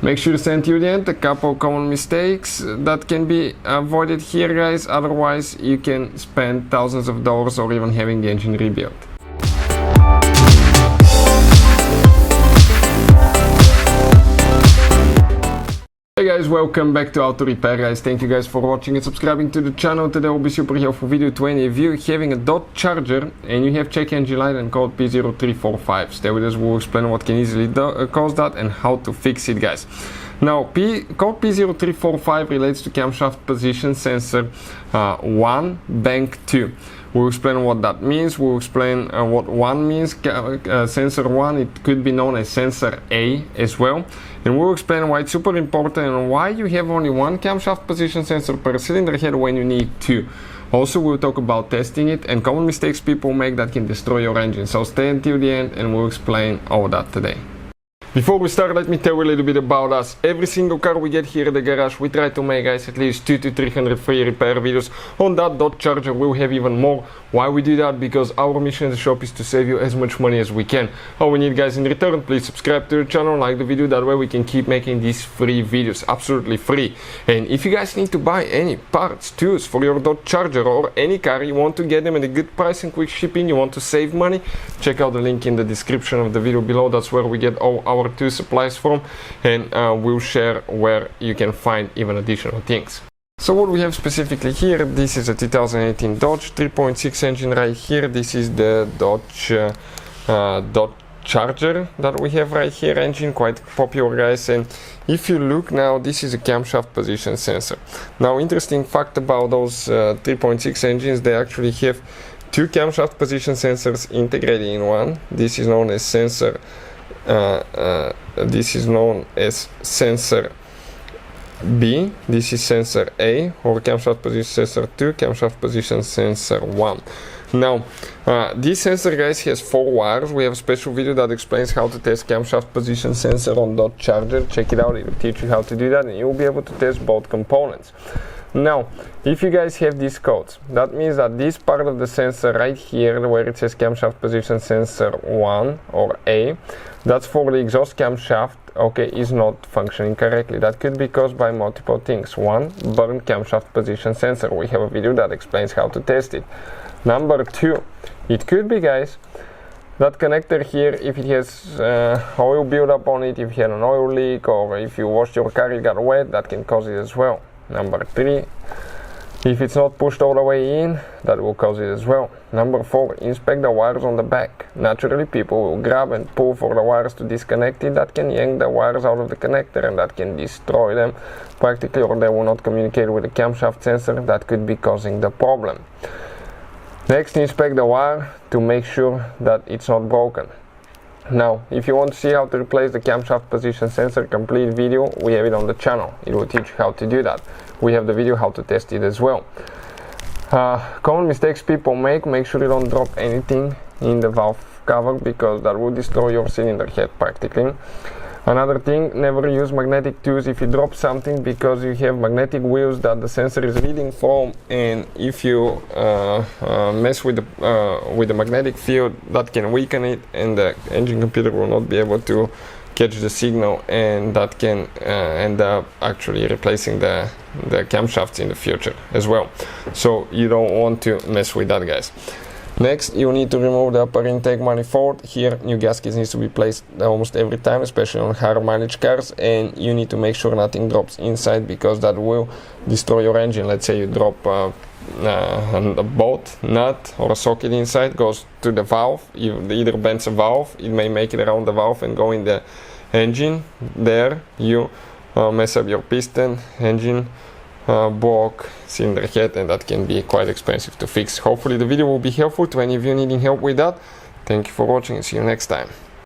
Make sure to stay until the end. A couple common mistakes that can be avoided here, guys, otherwise you can spend thousands of dollars or even having the engine rebuilt. Hey guys, welcome back to Auto Repair, guys. Thank you guys for watching and subscribing to the channel. Today will be super helpful video to any of you having a Dodge Charger and you have check engine light and code P0345. Stay with us, we'll explain what can easily cause that and how to fix it, guys. Now, code P0345 relates to camshaft position sensor 1, bank 2. We'll explain what that means. We'll explain what 1 means. Sensor 1, it could be known as sensor A as well. And we'll explain why it's super important and why you have only one camshaft position sensor per cylinder head when you need two. Also, we'll talk about testing it and common mistakes people make that can destroy your engine. So stay until the end and we'll explain all that today. Before we start, let me tell you a little bit about us. Every single car we get here at the garage, we try to make, guys, at least 200 to 300 free repair videos on that Dodge Charger. We'll have even more. Why we do that? Because our mission in the shop is to save you as much money as we can. All we need, guys, in return, please subscribe to the channel, like the video, that way we can keep making these free videos, absolutely free. And if you guys need to buy any parts, tools for your Dodge Charger or any car, you want to get them at a good price and quick shipping, you want to save money, check out the link in the description of the video below. That's where we get all our tool supplies from, and we'll share where you can find even additional things. So what we have specifically here, this is a 2018 Dodge 3.6 engine right here. This is the Dodge Charger that we have right here, engine, quite popular, guys. And if you look now, this is a camshaft position sensor. Now, interesting fact about those 3.6 engines, they actually have two camshaft position sensors integrated in one. This is known as sensor B, this is sensor A, or camshaft position sensor 2, camshaft position sensor 1. Now, this sensor, guys, has 4 wires. We have a special video that explains how to test camshaft position sensor on Dodge Charger. Check it out, it will teach you how to do that and you'll be able to test both components. Now, if you guys have these codes, that means that this part of the sensor right here, where it says camshaft position sensor 1 or A, that's for the exhaust camshaft, okay, is not functioning correctly. That could be caused by multiple things. 1, burned camshaft position sensor. We have a video that explains how to test it. Number 2, it could be, guys, that connector here, if it has oil buildup on it, if you had an oil leak, or if you washed your car, it got wet, that can cause it as well. Number 3, if it's not pushed all the way in, that will cause it as well. Number 4, inspect the wires on the back. Naturally, people will grab and pull for the wires to disconnect it. That can yank the wires out of the connector and that can destroy them practically, or they will not communicate with the camshaft sensor. That could be causing the problem. Next, inspect the wire to make sure that it's not broken. Now, if you want to see how to replace the camshaft position sensor, complete video, we have it on the channel. It will teach you how to do that. We have the video how to test it as well. Common mistakes people make sure you don't drop anything in the valve cover, because that will destroy your cylinder head practically. Another thing, never use magnetic tools if you drop something, because you have magnetic wheels that the sensor is reading from, and if you mess with the magnetic field, that can weaken it and the engine computer will not be able to catch the signal, and that can end up actually replacing the camshafts in the future as well. So you don't want to mess with that, guys. Next, you need to remove the upper intake manifold. Here, new gaskets needs to be placed almost every time, especially on higher mileage cars, and you need to make sure nothing drops inside, because that will destroy your engine. Let's say you drop a bolt nut or a socket inside, goes to the valve, you either bends a valve, it may make it around the valve and go in the engine. There you mess up your piston, engine, block, cylinder head, and that can be quite expensive to fix. Hopefully the video will be helpful to any of you needing help with that. Thank you for watching and see you next time.